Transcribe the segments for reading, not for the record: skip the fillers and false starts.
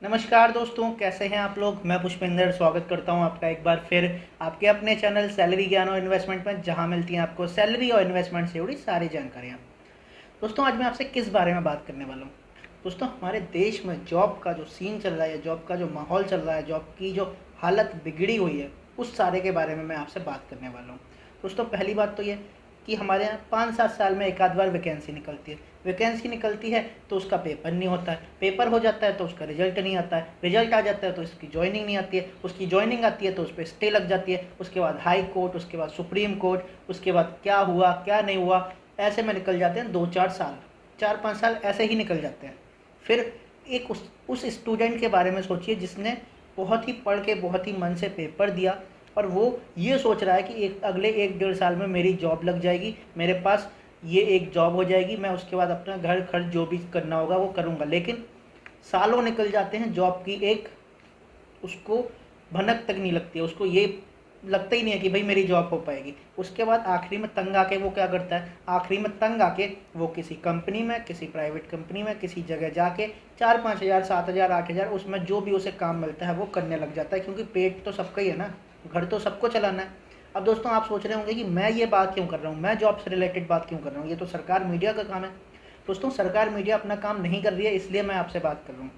नमस्कार दोस्तों, कैसे हैं आप लोग। मैं पुष्पेंद्र स्वागत करता हूं आपका एक बार फिर आपके अपने चैनल सैलरी ज्ञान और इन्वेस्टमेंट में, जहां मिलती हैं आपको सैलरी और इन्वेस्टमेंट से जुड़ी सारी जानकारियां। दोस्तों, आज मैं आपसे किस बारे में बात करने वाला हूं। दोस्तों, हमारे देश में जॉब का जो सीन चल रहा है, जॉब का जो माहौल चल रहा है, जॉब की जो हालत बिगड़ी हुई है, उस सारे के बारे में मैं आपसे बात करने वाला हूँ। दोस्तों, पहली बात तो ये कि हमारे यहाँ 5-7 साल में एक आध बार वैकेंसी निकलती है। वैकेंसी निकलती है तो उसका पेपर नहीं होता है, पेपर हो जाता है तो उसका रिजल्ट नहीं आता है, रिजल्ट आ जाता है तो उसकी ज्वाइनिंग नहीं आती है, उसकी ज्वाइनिंग आती है तो उस पर स्टे लग जाती है, उसके बाद हाई कोर्ट, उसके बाद सुप्रीम कोर्ट, उसके बाद क्या हुआ क्या नहीं हुआ, ऐसे में निकल जाते हैं 2-4 साल, 4-5 साल ऐसे ही निकल जाते हैं। फिर एक उस स्टूडेंट के बारे में सोचिए जिसने बहुत ही पढ़ के बहुत ही मन से पेपर दिया और वो ये सोच रहा है कि अगले 1-1.5 साल में मेरी जॉब लग जाएगी, मेरे पास ये एक जॉब हो जाएगी, मैं उसके बाद अपना घर खर्च जो भी करना होगा वो करूँगा। लेकिन सालों निकल जाते हैं, जॉब की एक उसको भनक तक नहीं लगती है, उसको ये लगता ही नहीं है कि भाई मेरी जॉब हो पाएगी। उसके बाद आखिरी में तंग आके वो क्या करता है, आखिरी में तंग आके वो किसी कंपनी में, किसी प्राइवेट कंपनी में, किसी जगह जाके 4-5 हज़ार, 7 हज़ार, 8 हज़ार, उसमें जो भी उसे काम मिलता है वो करने लग जाता है, क्योंकि पेट तो सबका ही है ना, घर तो सबको चलाना है। अब दोस्तों, आप सोच रहे होंगे कि मैं ये बात क्यों कर रहा हूँ, मैं जॉब से रिलेटेड बात क्यों कर रहा हूँ, ये तो सरकार मीडिया का काम है। दोस्तों, सरकार मीडिया अपना काम नहीं कर रही है, इसलिए मैं आपसे बात कर रहा हूँ।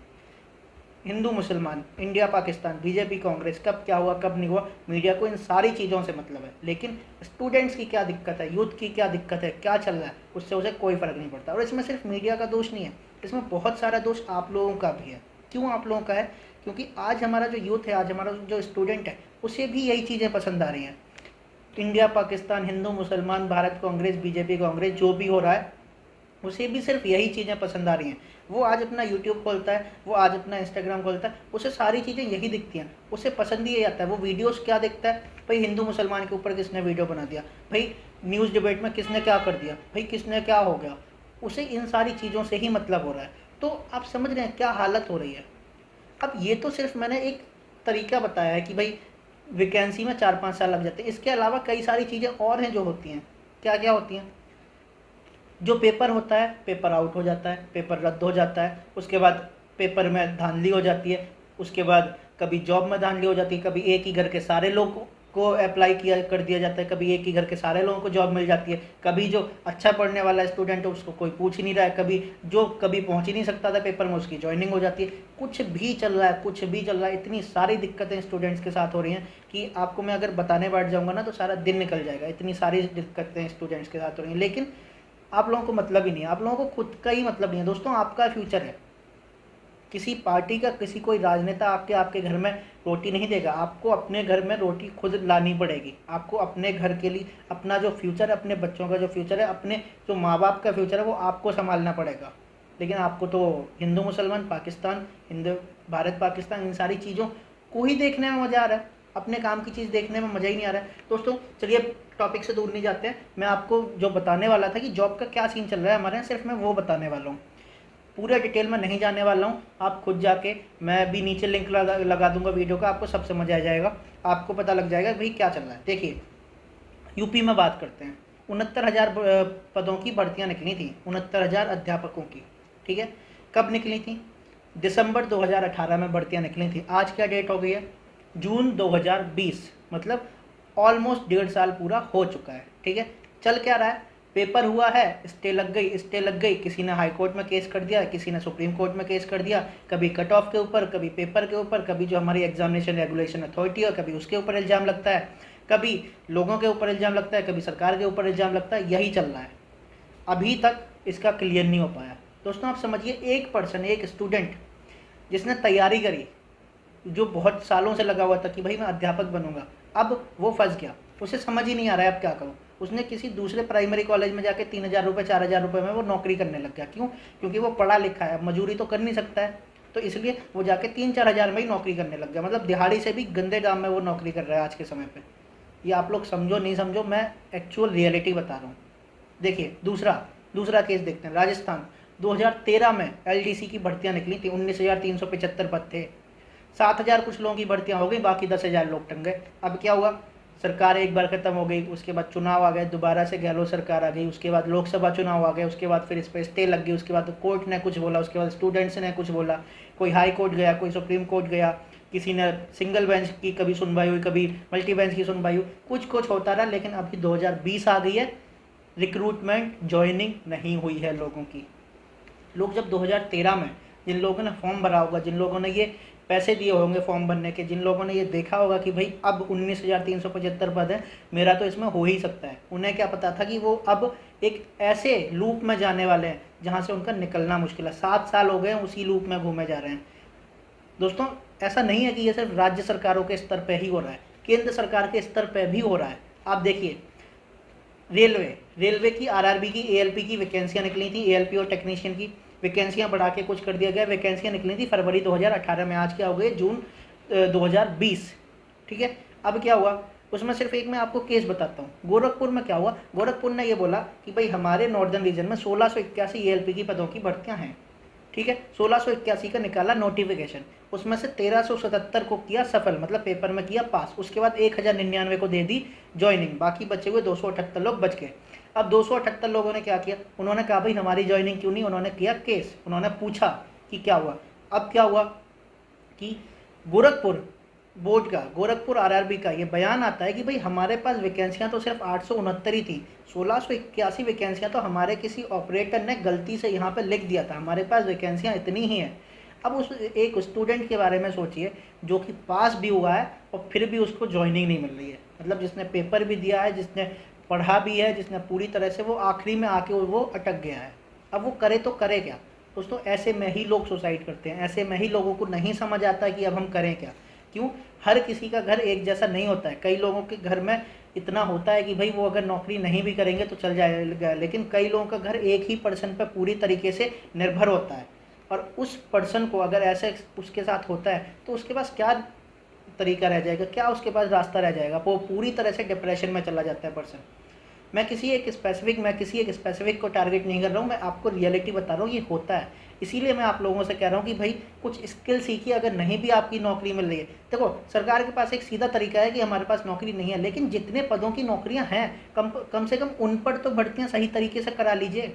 हिंदू मुसलमान, इंडिया पाकिस्तान, बीजेपी कांग्रेस, कब क्या हुआ कब नहीं हुआ, मीडिया को इन सारी चीज़ों से मतलब है। लेकिन स्टूडेंट्स की क्या दिक्कत है, यूथ की क्या दिक्कत है, क्या चल रहा है, उससे उसे कोई फ़र्क नहीं पड़ता। और इसमें सिर्फ मीडिया का दोष नहीं है, इसमें बहुत सारा दोष आप लोगों का भी है। क्यों आप लोगों का है? क्योंकि आज हमारा जो यूथ है, आज हमारा जो स्टूडेंट है, उसे भी यही चीज़ें पसंद आ रही हैं। इंडिया पाकिस्तान, हिंदू मुसलमान, भारत कांग्रेस, बीजेपी कांग्रेस, जो भी हो रहा है उसे भी सिर्फ यही चीज़ें पसंद आ रही हैं। वो आज अपना यूट्यूब खोलता है, वो आज अपना इंस्टाग्राम खोलता है, उसे सारी चीज़ें यही दिखती हैं, उसे पसंद ही यही आता है। वो वीडियोस क्या देखता है, भाई हिंदू मुसलमान के ऊपर किसने वीडियो बना दिया, भाई न्यूज़ डिबेट में किसने क्या कर दिया, भाई किसने क्या हो गया, उसे इन सारी चीज़ों से ही मतलब हो रहा है। तो आप समझ रहे हैं क्या हालत हो रही है। अब ये तो सिर्फ मैंने एक तरीका बताया है कि भाई वैकेंसी में 4-5 साल लग जाते हैं, इसके अलावा कई सारी चीज़ें और हैं जो होती हैं। क्या क्या होती हैं? जो पेपर होता है, पेपर आउट हो जाता है, पेपर रद्द हो जाता है, उसके बाद पेपर में धांधली हो जाती है, उसके बाद कभी जॉब में धांधली हो जाती है, कभी एक ही घर के सारे लोग को अप्लाई किया कर दिया जाता है, कभी एक ही घर के सारे लोगों को जॉब मिल जाती है, कभी जो अच्छा पढ़ने वाला स्टूडेंट है उसको कोई पूछ ही नहीं रहा है, कभी जो कभी पहुंच ही नहीं सकता था पेपर में उसकी ज्वाइनिंग हो जाती है। कुछ भी चल रहा है, कुछ भी चल रहा है। इतनी सारी दिक्कतें स्टूडेंट्स के साथ हो रही हैं कि आपको मैं अगर बताने बैठ जाऊँगा ना तो सारा दिन निकल जाएगा। इतनी सारी दिक्कतें स्टूडेंट्स के साथ हो रही हैं, लेकिन आप लोगों को मतलब ही नहीं है, आप लोगों को खुद का ही मतलब नहीं है। दोस्तों, आपका फ्यूचर है, किसी पार्टी का, किसी कोई राजनेता आपके आपके घर में रोटी नहीं देगा। आपको अपने घर में रोटी खुद लानी पड़ेगी। आपको अपने घर के लिए अपना जो फ्यूचर है, अपने बच्चों का जो फ्यूचर है, अपने जो माँ बाप का फ्यूचर है, वो आपको संभालना पड़ेगा। लेकिन आपको तो हिंदू मुसलमान, पाकिस्तान, हिंदू भारत पाकिस्तान, इन सारी चीज़ों को ही देखने में मज़ा आ रहा है, अपने काम की चीज़ देखने में मज़ा ही नहीं आ रहा है। दोस्तों, चलिए टॉपिक से दूर नहीं जाते हैं। मैं आपको जो बताने वाला था कि जॉब का क्या सीन चल रहा है हमारे यहाँ, सिर्फ मैं वो बताने वाला हूँ। पूरे डिटेल में नहीं जाने वाला हूँ। आप खुद जाके, मैं भी नीचे लिंक लगा दूंगा वीडियो का, आपको सब समझ आ जाएगा, आपको पता लग जाएगा भाई क्या चल रहा है। देखिए, यूपी में बात करते हैं। 69,000 पदों की भर्तियां निकली थी, 69,000 अध्यापकों की। ठीक है, कब निकली थी? दिसंबर 2018 में भर्तियां निकली थी। आज क्या डेट हो गई है? जून 2020, मतलब ऑलमोस्ट 1.5 साल पूरा हो चुका है। ठीक है, चल क्या रहा है? पेपर हुआ है, स्टे लग गई, स्टे लग गई, किसी ने हाई कोर्ट में केस कर दिया, किसी ने सुप्रीम कोर्ट में केस कर दिया, कभी कट ऑफ के ऊपर, कभी पेपर के ऊपर, कभी जो हमारी एग्जामिनेशन रेगुलेशन अथॉरिटी है कभी उसके ऊपर इल्ज़ाम लगता है, कभी लोगों के ऊपर इल्ज़ाम लगता है, कभी सरकार के ऊपर इल्ज़ाम लगता है। यही चल रहा है, अभी तक इसका क्लियर नहीं हो पाया। दोस्तों, आप समझिए, एक पर्सन, एक स्टूडेंट जिसने तैयारी करी, जो बहुत सालों से लगा हुआ था कि भाई मैं अध्यापक बनूंगा, अब वो फंस गया, उसे समझ ही नहीं आ रहा है अब क्या करूँ। उसने किसी दूसरे प्राइमरी कॉलेज में जाके 3,000 रुपये, 4,000 रुपये में वो नौकरी करने लग गया। क्यों? क्योंकि वो पढ़ा लिखा है, मजूरी तो कर नहीं सकता है, तो इसलिए वो जाके 3-4 हज़ार में ही नौकरी करने लग गया। मतलब दिहाड़ी से भी गंदे दाम में वो नौकरी कर रहा है आज के समय पर। ये आप लोग समझो नहीं समझो, मैं एक्चुअल रियलिटी बता रहा हूँ। देखिए, दूसरा दूसरा केस देखते हैं। राजस्थान, 2013 में एलडीसी की भर्तियां निकली थी, 19,375 पद थे। 7,000 कुछ लोगों की भर्तियां हो गई, बाकी 10,000 लोग टंग गए। अब क्या हुआ? सरकार एक बार खत्म हो गई, उसके बाद चुनाव आ गए, दोबारा से गहलोत सरकार आ गई, उसके बाद लोकसभा चुनाव आ गए, उसके बाद फिर इस पर स्टे लग गई, उसके बाद कोर्ट ने कुछ बोला, उसके बाद स्टूडेंट्स ने कुछ बोला, कोई हाई कोर्ट गया, कोई सुप्रीम कोर्ट गया, किसी ने सिंगल बेंच की कभी सुनवाई हुई, कभी मल्टी बेंच की सुनवाई हुई, कुछ कुछ होता रहा। लेकिन अभी 2020 आ गई है, रिक्रूटमेंट जॉइनिंग नहीं हुई है लोगों की। लोग जब 2013 में जिन लोगों ने फॉर्म भरा होगा, जिन लोगों ने ये पैसे दिए होंगे फॉर्म भरने के, जिन लोगों ने ये देखा होगा कि भाई अब 19,375 पद है, मेरा तो इसमें हो ही सकता है, उन्हें क्या पता था कि वो अब एक ऐसे लूप में जाने वाले हैं जहाँ से उनका निकलना मुश्किल है। 7 साल हो गए उसी लूप में घूमे जा रहे हैं। दोस्तों, ऐसा नहीं है कि ये सिर्फ राज्य सरकारों के स्तर पर ही हो रहा है, केंद्र सरकार के स्तर पर भी हो रहा है। आप देखिए, रेलवे की आरआरबी की एएलपी की वैकेंसियां निकली थी, एएलपी और टेक्नीशियन की वैकेंसियां बढ़ा के कुछ कर दिया गया। वैकेंसियां निकली थी फरवरी 2018 में, आज क्या हो गई, जून 2020। ठीक है, अब क्या हुआ, उसमें सिर्फ एक मैं आपको केस बताता हूँ। गोरखपुर में क्या हुआ, गोरखपुर ने ये बोला कि भाई हमारे नॉर्दर्न रीजन में 1681 एएलपी की पदों की भर्तियाँ हैं। ठीक है, 1681 का निकाला नोटिफिकेशन, उसमें से 1377 को किया सफल, मतलब पेपर में किया पास। उसके बाद 1099 को दे दी ज्वाइनिंग, बाकी बचे हुए 278 लोग बच गए। अब 278 लोगों ने क्या किया, उन्होंने कहा भाई हमारी ज्वाइनिंग क्यों नहीं, उन्होंने किया केस, उन्होंने पूछा कि क्या हुआ। अब क्या हुआ कि गोरखपुर बोर्ड का, गोरखपुर आरआरबी का ये बयान आता है कि भाई हमारे पास वैकेंसियां तो सिर्फ 869 ही थी, 1681 वैकेंसियां तो हमारे किसी ऑपरेटर ने गलती से यहाँ पे लिख दिया था, हमारे पास वैकेंसियां इतनी ही हैं। अब उस एक स्टूडेंट के बारे में सोचिए जो कि पास भी हुआ है और फिर भी उसको ज्वाइनिंग नहीं मिल रही है, मतलब जिसने पेपर भी दिया है, जिसने पढ़ा भी है, जिसने पूरी तरह से, वो आखिरी में आके वो अटक गया है। अब वो करे तो करे क्या। दोस्तों, ऐसे में ही लोग सुसाइड करते हैं, ऐसे में ही लोगों को नहीं समझ आता कि अब हम करें क्या। क्यों, हर किसी का घर एक जैसा नहीं होता है। कई लोगों के घर में इतना होता है कि भाई वो अगर नौकरी नहीं भी करेंगे तो चल जाएगा, लेकिन कई लोगों का घर एक ही पर्सन पर पूरी तरीके से निर्भर होता है, और उस पर्सन को अगर ऐसे उसके साथ होता है तो उसके पास क्या तरीका रह जाएगा, क्या उसके पास रास्ता रह जाएगा, वो पूरी तरह से डिप्रेशन में चला जाता है पर्सन। मैं किसी एक स्पेसिफिक को टारगेट नहीं कर रहा हूँ, मैं आपको रियलिटी बता रहा हूँ, ये होता है। इसीलिए मैं आप लोगों से कह रहा हूँ कि भाई कुछ स्किल सीखिए, अगर नहीं भी आपकी नौकरी मिल रही है। देखो, सरकार के पास एक सीधा तरीका है कि हमारे पास नौकरी नहीं है, लेकिन जितने पदों की नौकरियाँ हैं कम से कम उन पर तो भर्तियाँ सही तरीके से करा लीजिए।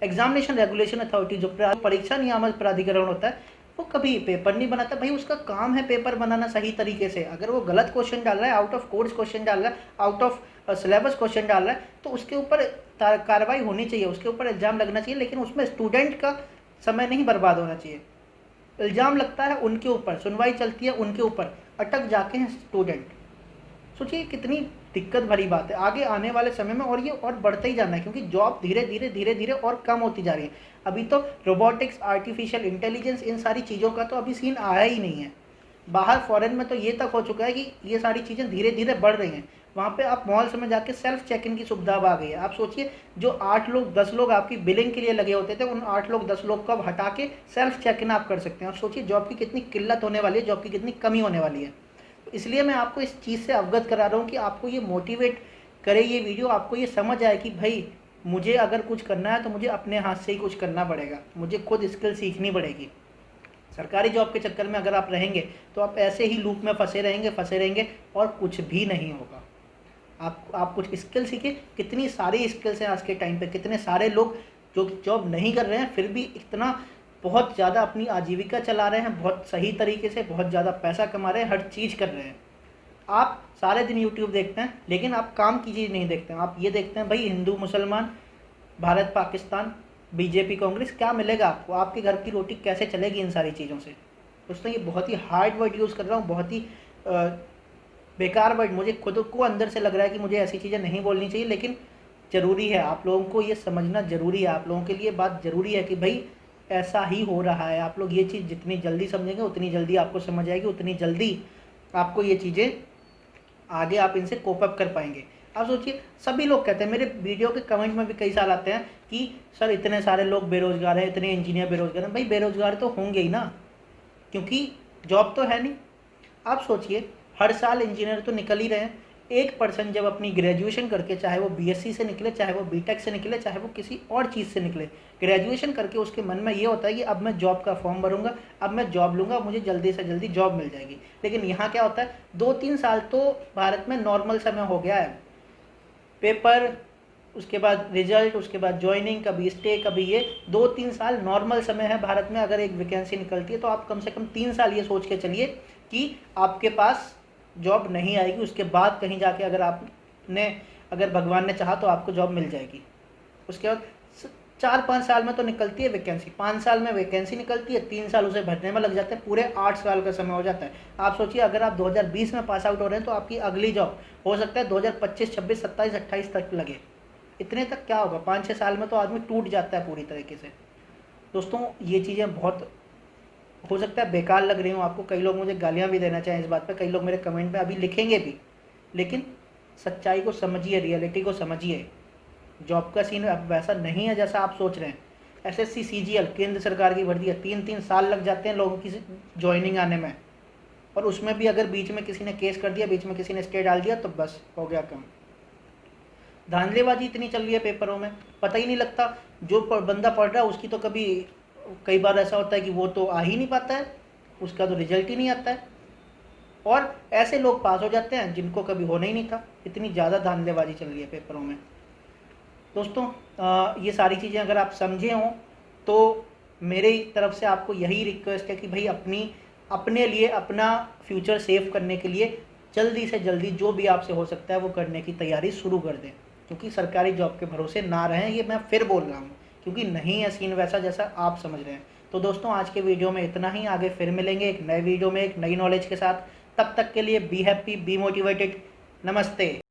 एग्जामिनेशन रेगुलेशन अथॉरिटी, जो परीक्षा नियामक प्राधिकरण होता है, वो कभी पेपर नहीं बनाता। भाई उसका काम है पेपर बनाना सही तरीके से। अगर वो गलत क्वेश्चन डाल रहा है, आउट ऑफ कोर्स क्वेश्चन डाल रहा है, आउट ऑफ सिलेबस क्वेश्चन डाल रहा है, तो उसके ऊपर कार्रवाई होनी चाहिए, उसके ऊपर इल्ज़ाम लगना चाहिए, लेकिन उसमें स्टूडेंट का समय नहीं बर्बाद होना चाहिए। इल्ज़ाम लगता है उनके ऊपर, सुनवाई चलती है उनके ऊपर, अटक जाके हैं स्टूडेंट। सोचिए कितनी दिक्कत भरी बात है। आगे आने वाले समय में और ये और बढ़ते ही जाना है, क्योंकि जॉब धीरे धीरे और कम होती जा रही है। अभी तो रोबोटिक्स, आर्टिफिशियल इंटेलिजेंस, इन सारी चीज़ों का तो अभी सीन आया ही नहीं है। बाहर फॉरेन में तो ये तक हो चुका है कि ये सारी चीज़ें धीरे धीरे बढ़ रही हैं। वहाँ पे आप मॉल्स में जाके सेल्फ चेक इन की सुविधा अब आ गई है। आप सोचिए, जो 8 लोग 10 लोग आपकी बिलिंग के लिए लगे होते थे, उन 8 लोग 10 लोग को अब हटा के सेल्फ चेक इन आप कर सकते हैं। आप सोचिए जॉब की कितनी किल्लत होने वाली है, जॉब की कितनी कमी होने वाली है। इसलिए मैं आपको इस चीज़ से अवगत करा रहा हूँ कि आपको ये मोटिवेट करे ये वीडियो, आपको ये समझ आए कि भाई मुझे अगर कुछ करना है तो मुझे अपने हाथ से ही कुछ करना पड़ेगा, मुझे खुद स्किल सीखनी पड़ेगी। सरकारी जॉब के चक्कर में अगर आप रहेंगे तो आप ऐसे ही लूप में फंसे रहेंगे और कुछ भी नहीं होगा। आप कुछ स्किल सीखिए। कितनी सारी स्किल्स हैं आज के टाइम पे, कितने सारे लोग जो जॉब नहीं कर रहे हैं फिर भी इतना बहुत ज़्यादा अपनी आजीविका चला रहे हैं, बहुत सही तरीके से बहुत ज़्यादा पैसा कमा रहे हैं, हर चीज़ कर रहे हैं। आप सारे दिन यूट्यूब देखते हैं, लेकिन आप काम की चीज़ नहीं देखते हैं। आप ये देखते हैं भाई हिंदू मुसलमान, भारत पाकिस्तान, बीजेपी कांग्रेस, क्या मिलेगा आपको, आपके घर की रोटी कैसे चलेगी इन सारी चीज़ों से। दोस्तों, ये बहुत ही हार्ड वर्ड यूज़ कर रहा हूँ, बहुत ही बेकार वर्ड, मुझे खुद को अंदर से लग रहा है कि मुझे ऐसी चीज़ें नहीं बोलनी चाहिए, लेकिन ज़रूरी है। आप लोगों को ये समझना ज़रूरी है, आप लोगों के लिए बात ज़रूरी है कि भाई ऐसा ही हो रहा है। आप लोग ये चीज़ जितनी जल्दी समझेंगे उतनी जल्दी आपको समझ आएगी, उतनी जल्दी आपको ये चीज़ें आगे आप इनसे कोप अप कर पाएंगे। आप सोचिए, सभी लोग कहते हैं, मेरे वीडियो के कमेंट में भी कई साल आते हैं कि सर इतने सारे लोग बेरोज़गार हैं, इतने इंजीनियर बेरोज़गार हैं। भाई बेरोज़गार तो होंगे ही ना, क्योंकि जॉब तो है नहीं। आप सोचिए, हर साल इंजीनियर तो निकल ही रहे हैं। एक पर्सन जब अपनी ग्रेजुएशन करके, चाहे वो बीएससी से निकले, चाहे वो बीटेक से निकले, चाहे वो किसी और चीज़ से निकले, ग्रेजुएशन करके उसके मन में ये होता है कि अब मैं जॉब का फॉर्म भरूंगा, अब मैं जॉब लूँगा, मुझे जल्दी से जल्दी जॉब मिल जाएगी। लेकिन यहाँ क्या होता है, 2-3 साल तो भारत में नॉर्मल समय हो गया है। पेपर उसके बाद रिजल्ट, उसके बाद ज्वाइनिंग, कभी स्टे, कभी ये 2-3 साल नॉर्मल समय है भारत में। अगर एक वैकेंसी निकलती है तो आप कम से कम 3 साल ये सोच के चलिए कि आपके पास जॉब नहीं आएगी। उसके बाद कहीं जाके अगर भगवान ने चाहा तो आपको जॉब मिल जाएगी। उसके बाद 4-5 साल में तो निकलती है वैकेंसी, 5 साल में वैकेंसी निकलती है, 3 साल उसे भरने में लग जाते हैं, पूरे 8 साल का समय हो जाता है। आप सोचिए अगर आप 2020 में पास आउट हो रहे हैं तो आपकी अगली जॉब हो सकता है 2025, 26, 27, 28 तक लगे। इतने तक क्या होगा, 5-6 साल में तो आदमी टूट जाता है पूरी तरीके से। दोस्तों ये चीज़ें बहुत हो सकता है बेकार लग रही हूँ आपको, कई लोग मुझे गालियाँ भी देना चाहें इस बात पे, कई लोग मेरे कमेंट में अभी लिखेंगे भी, लेकिन सच्चाई को समझिए, रियलिटी को समझिए। जॉब का सीन अब वैसा नहीं है जैसा आप सोच रहे हैं। एसएससी सीजीएल केंद्र सरकार की भर्ती है, 3-3 साल लग जाते हैं लोगों की ज्वाइनिंग आने में, और उसमें भी अगर बीच में किसी ने केस कर दिया, बीच में किसी ने स्टे डाल दिया तो बस हो गया काम। धांधलेबाजी इतनी चल रही है पेपरों में, पता ही नहीं लगता। जो बंदा पढ़ रहा है उसकी तो कई बार ऐसा होता है कि वो तो आ ही नहीं पाता है, उसका तो रिजल्ट ही नहीं आता है, और ऐसे लोग पास हो जाते हैं जिनको कभी होना ही नहीं था। इतनी ज़्यादा धांधलेबाजी चल रही है पेपरों में। दोस्तों ये सारी चीज़ें अगर आप समझे हों तो मेरे तरफ से आपको यही रिक्वेस्ट है कि भाई अपने लिए अपना फ्यूचर सेव करने के लिए जल्दी से जल्दी जो भी आपसे हो सकता है वो करने की तैयारी शुरू कर दें, क्योंकि सरकारी जॉब के भरोसे ना रहें। ये मैं फिर बोल रहा हूँ, क्योंकि नहीं है सीन वैसा जैसा आप समझ रहे हैं। तो दोस्तों आज के वीडियो में इतना ही, आगे फिर मिलेंगे एक नए वीडियो में एक नई नॉलेज के साथ। तब तक के लिए बी हैप्पी, बी मोटिवेटेड। नमस्ते।